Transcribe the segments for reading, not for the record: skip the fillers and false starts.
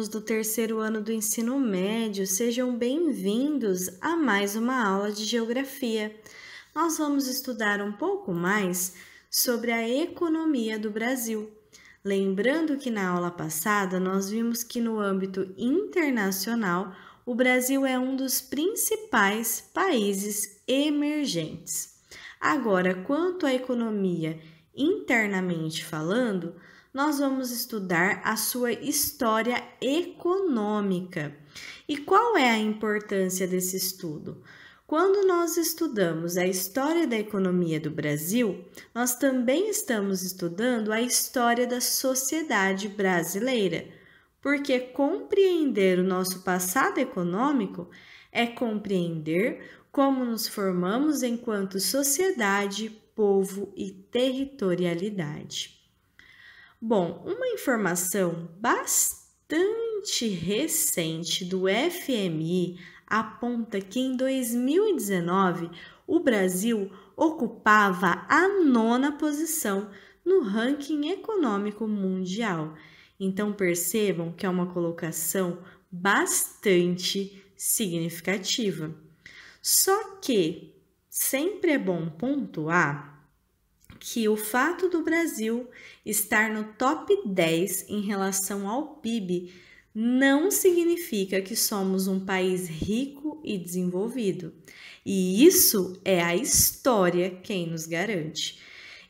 alunos do terceiro ano do ensino médio, sejam bem-vindos a mais uma aula de geografia. Nós vamos estudar um pouco mais sobre a economia do Brasil. Lembrando que na aula passada nós vimos que no âmbito internacional o Brasil é um dos principais países emergentes. Agora, quanto à economia internamente falando, nós vamos estudar a sua história econômica. E qual é a importância desse estudo? Quando nós estudamos a história da economia do Brasil, nós também estamos estudando a história da sociedade brasileira, porque compreender o nosso passado econômico é compreender como nos formamos enquanto sociedade, povo e territorialidade. Bom, uma informação bastante recente do FMI aponta que em 2019 o Brasil ocupava a 9ª posição no ranking econômico mundial. Então percebam que é uma colocação bastante significativa. Só que sempre é bom pontuar que o fato do Brasil estar no top 10 em relação ao PIB não significa que somos um país rico e desenvolvido. E isso é a história quem nos garante.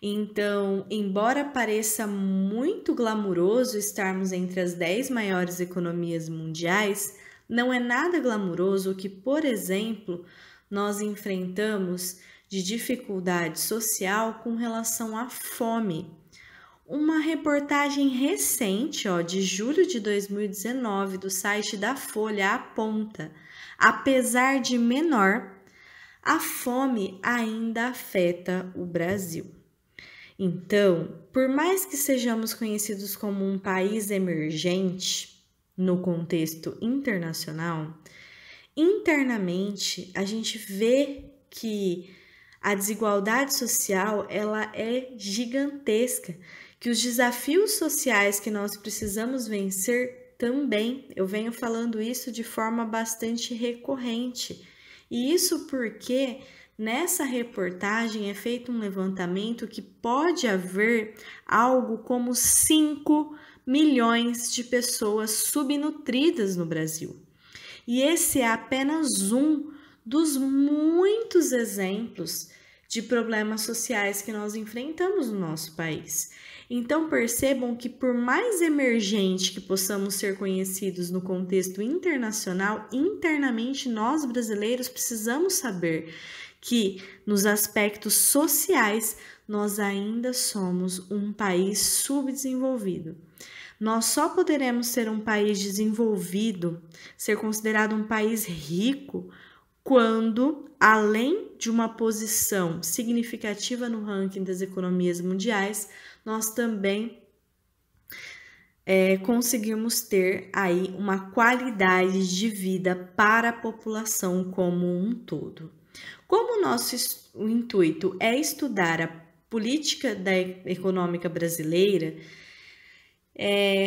Então, embora pareça muito glamuroso estarmos entre as 10 maiores economias mundiais, não é nada glamuroso que, por exemplo, nós enfrentamos de dificuldade social com relação à fome. Uma reportagem recente, de julho de 2019, do site da Folha aponta: apesar de menor, a fome ainda afeta o Brasil. Então, por mais que sejamos conhecidos como um país emergente no contexto internacional, internamente a gente vê que a desigualdade social ela é gigantesca, que os desafios sociais que nós precisamos vencer também, eu venho falando isso de forma bastante recorrente. E isso porque nessa reportagem é feito um levantamento que pode haver algo como 5 milhões de pessoas subnutridas no Brasil. E esse é apenas um dos muitos exemplos de problemas sociais que nós enfrentamos no nosso país. Então percebam que por mais emergente que possamos ser conhecidos no contexto internacional, internamente nós brasileiros precisamos saber que nos aspectos sociais nós ainda somos um país subdesenvolvido. Nós só poderemos ser um país desenvolvido, ser considerado um país rico, quando, além de uma posição significativa no ranking das economias mundiais, nós também conseguirmos ter aí uma qualidade de vida para a população como um todo. Como o nosso intuito é estudar a política econômica brasileira,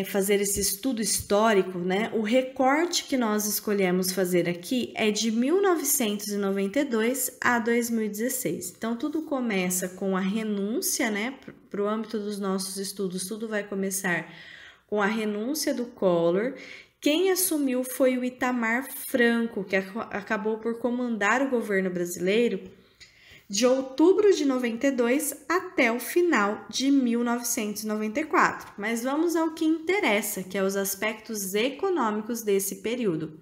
fazer esse estudo histórico, né? O recorte que nós escolhemos fazer aqui é de 1992 a 2016. Então, tudo começa com a renúncia, né? Para o âmbito dos nossos estudos, tudo vai começar com a renúncia do Collor. Quem assumiu foi o Itamar Franco, que acabou por comandar o governo brasileiro de outubro de 92 até o final de 1994. Mas vamos ao que interessa, que é os aspectos econômicos desse período.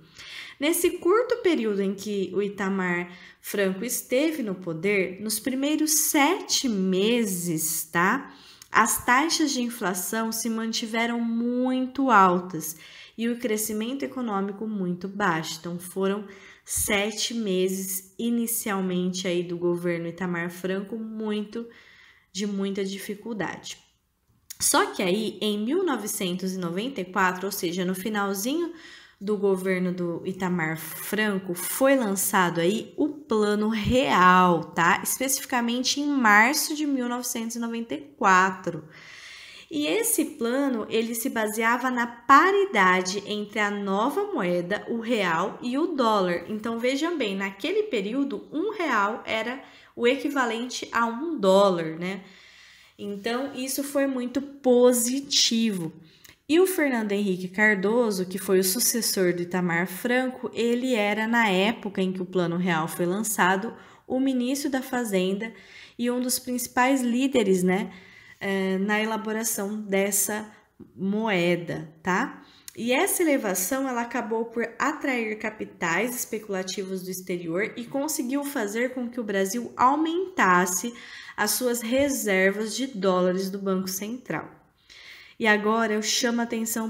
Nesse curto período em que o Itamar Franco esteve no poder, nos primeiros 7 meses, tá? As taxas de inflação se mantiveram muito altas e o crescimento econômico muito baixo. Então, foram 7 meses inicialmente aí do governo Itamar Franco de muita dificuldade. Só que aí em 1994, ou seja, no finalzinho do governo do Itamar Franco, foi lançado aí o Plano Real, tá? Especificamente em março de 1994. E esse plano, ele se baseava na paridade entre a nova moeda, o real, e o dólar. Então, vejam bem, naquele período, R$ 1 era o equivalente a $1, né? Então, isso foi muito positivo. E o Fernando Henrique Cardoso, que foi o sucessor do Itamar Franco, ele era, na época em que o Plano Real foi lançado, o ministro da Fazenda e um dos principais líderes, né, na elaboração dessa moeda, tá? E essa elevação, ela acabou por atrair capitais especulativos do exterior e conseguiu fazer com que o Brasil aumentasse as suas reservas de dólares do Banco Central. E agora eu chamo a atenção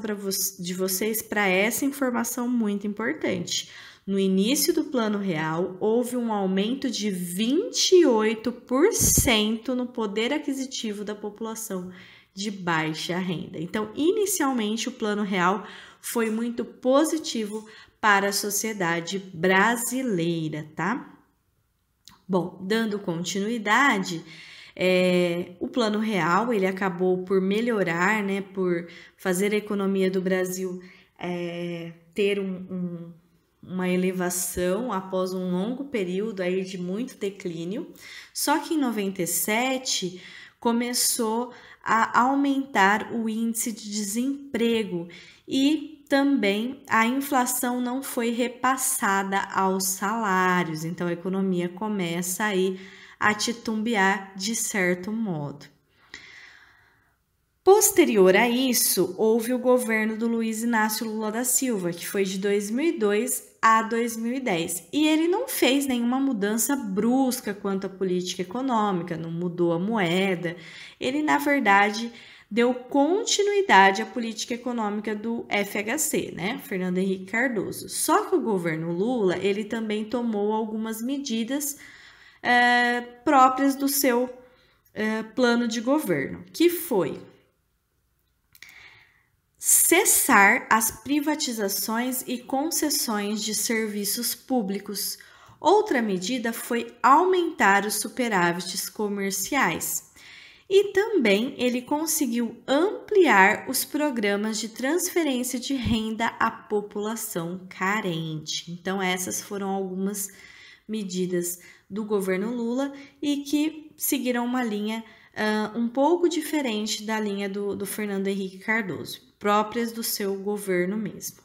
de vocês para essa informação muito importante. No início do Plano Real, houve um aumento de 28% no poder aquisitivo da população de baixa renda. Então, inicialmente, o Plano Real foi muito positivo para a sociedade brasileira, tá? Bom, dando continuidade, o Plano Real, ele acabou por melhorar, né, por fazer a economia do Brasil ter uma elevação após um longo período aí de muito declínio. Só que em 97 começou a aumentar o índice de desemprego e também a inflação não foi repassada aos salários. Então a economia começa aí a titubear de certo modo. Posterior a isso, houve o governo do Luiz Inácio Lula da Silva, que foi de 2002 a 2010. E ele não fez nenhuma mudança brusca quanto à política econômica, não mudou a moeda. Ele, na verdade, deu continuidade à política econômica do FHC, né? Fernando Henrique Cardoso. Só que o governo Lula, ele também tomou algumas medidas próprias do seu plano de governo, que foi cessar as privatizações e concessões de serviços públicos. Outra medida foi aumentar os superávites comerciais. E também ele conseguiu ampliar os programas de transferência de renda à população carente. Então, essas foram algumas medidas do governo Lula e que seguiram uma linha um pouco diferente da linha do Fernando Henrique Cardoso, próprias do seu governo mesmo.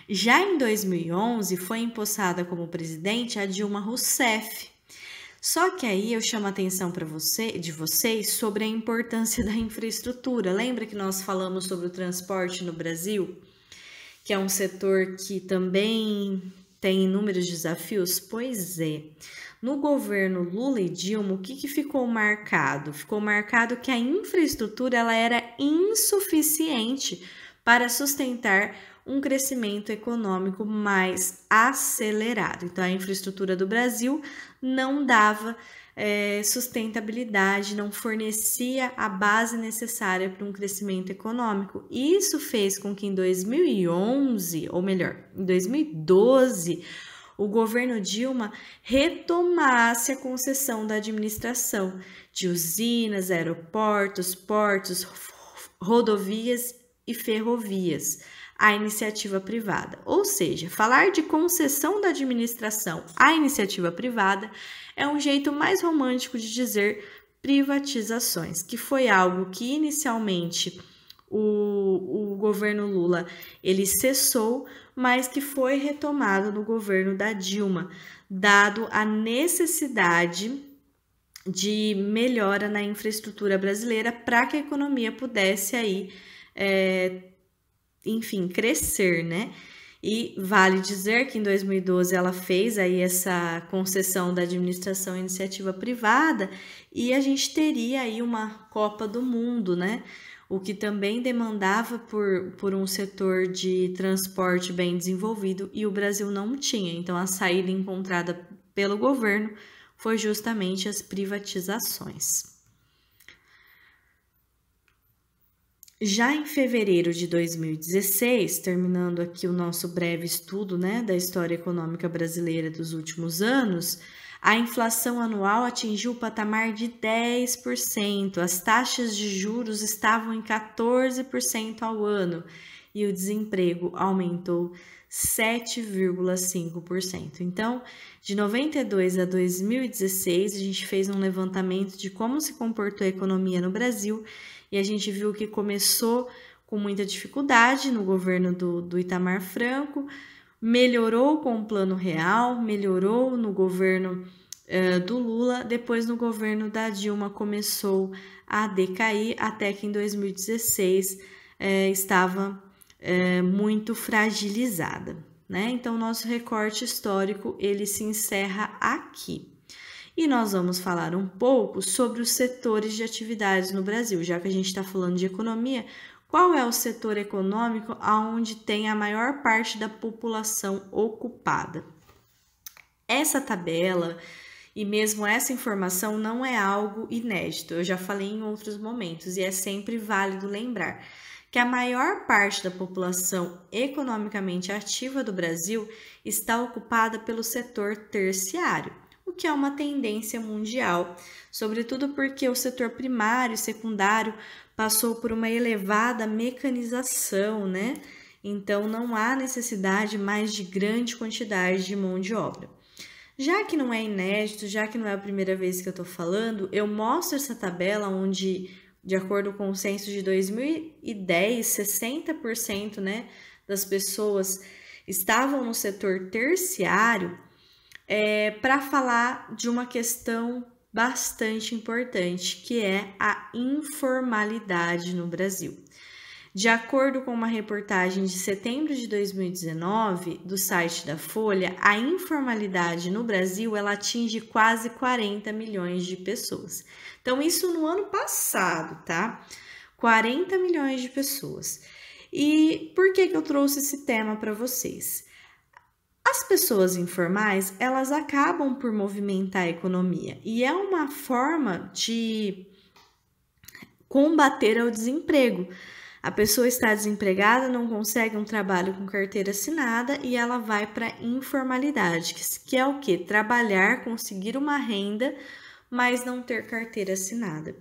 Já em 2011, foi empossada como presidente a Dilma Rousseff. Só que aí eu chamo a atenção de vocês sobre a importância da infraestrutura. Lembra que nós falamos sobre o transporte no Brasil? Que é um setor que também tem inúmeros desafios? Pois é. No governo Lula e Dilma, o que ficou marcado? Ficou marcado que a infraestrutura ela era insuficiente para sustentar um crescimento econômico mais acelerado. Então, a infraestrutura do Brasil não dava sustentabilidade, não fornecia a base necessária para um crescimento econômico. Isso fez com que em 2011, ou melhor, em 2012, o governo Dilma retomasse a concessão da administração de usinas, aeroportos, portos, rodovias e ferrovias à iniciativa privada. Ou seja, falar de concessão da administração à iniciativa privada é um jeito mais romântico de dizer privatizações, que foi algo que inicialmente o governo Lula ele cessou, mas que foi retomado no governo da Dilma, dado a necessidade de melhora na infraestrutura brasileira para que a economia pudesse aí, enfim, crescer, né? E vale dizer que em 2012 ela fez aí essa concessão da administração à iniciativa privada e a gente teria aí uma Copa do Mundo, né? O que também demandava por um setor de transporte bem desenvolvido e o Brasil não tinha. Então, a saída encontrada pelo governo foi justamente as privatizações. Já em fevereiro de 2016, terminando aqui o nosso breve estudo, né, da história econômica brasileira dos últimos anos, A inflação anual atingiu o patamar de 10%, as taxas de juros estavam em 14% ao ano e o desemprego aumentou 7,5%. Então, de 92 a 2016, a gente fez um levantamento de como se comportou a economia no Brasil e a gente viu que começou com muita dificuldade no governo do Itamar Franco, melhorou com o Plano Real, melhorou no governo do Lula, depois no governo da Dilma começou a decair, até que em 2016 estava muito fragilizada, né? Então, nosso recorte histórico, ele se encerra aqui. E nós vamos falar um pouco sobre os setores de atividades no Brasil, já que a gente está falando de economia. Qual é o setor econômico onde tem a maior parte da população ocupada? Essa tabela e mesmo essa informação não é algo inédito, eu já falei em outros momentos e é sempre válido lembrar que a maior parte da população economicamente ativa do Brasil está ocupada pelo setor terciário, o que é uma tendência mundial, sobretudo porque o setor primário e secundário passou por uma elevada mecanização, né? Então não há necessidade mais de grande quantidade de mão de obra. Já que não é inédito, já que não é a primeira vez que eu estou falando, eu mostro essa tabela onde, de acordo com o censo de 2010, 60%, né, das pessoas estavam no setor terciário, para falar de uma questão bastante importante, que é a informalidade no Brasil. De acordo com uma reportagem de setembro de 2019 do site da Folha, a informalidade no Brasil ela atinge quase 40 milhões de pessoas. Então, isso no ano passado, tá? 40 milhões de pessoas. E por que eu trouxe esse tema para vocês? As pessoas informais, elas acabam por movimentar a economia e é uma forma de combater o desemprego. A pessoa está desempregada, não consegue um trabalho com carteira assinada e ela vai para a informalidade, que é o quê? Trabalhar, conseguir uma renda, mas não ter carteira assinada.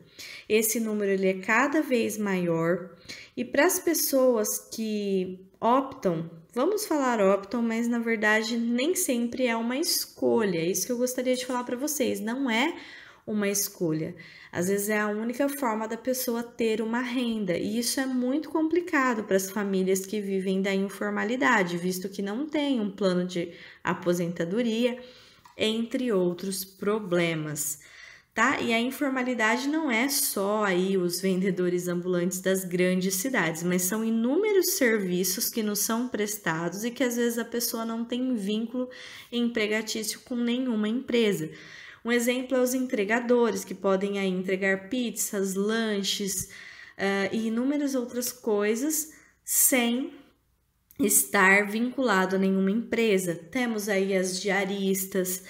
Esse número ele é cada vez maior e para as pessoas que optam, vamos falar optam, mas na verdade nem sempre é uma escolha. É isso que eu gostaria de falar para vocês, não é uma escolha. Às vezes é a única forma da pessoa ter uma renda e isso é muito complicado para as famílias que vivem da informalidade, visto que não tem um plano de aposentadoria, entre outros problemas, tá? E a informalidade não é só aí os vendedores ambulantes das grandes cidades, mas são inúmeros serviços que nos são prestados e que às vezes a pessoa não tem vínculo empregatício com nenhuma empresa. Um exemplo é os entregadores, que podem aí entregar pizzas, lanches e inúmeras outras coisas sem estar vinculado a nenhuma empresa. Temos aí as diaristas,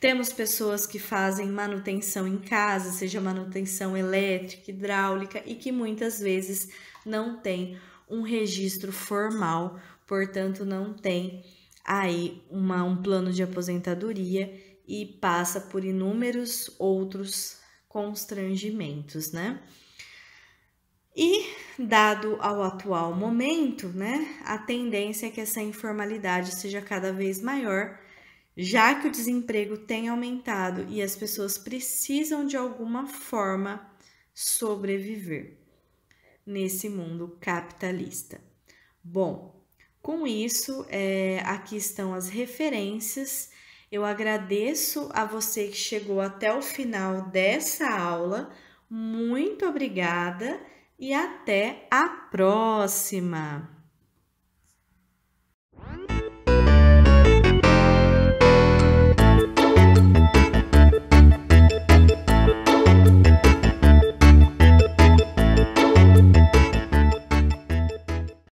temos pessoas que fazem manutenção em casa, seja manutenção elétrica, hidráulica, e que muitas vezes não tem um registro formal, portanto não tem aí um plano de aposentadoria e passa por inúmeros outros constrangimentos, né? E, dado ao atual momento, né, a tendência é que essa informalidade seja cada vez maior, já que o desemprego tem aumentado e as pessoas precisam de alguma forma sobreviver nesse mundo capitalista. Bom, com isso, aqui estão as referências. Eu agradeço a você que chegou até o final dessa aula. Muito obrigada e até a próxima!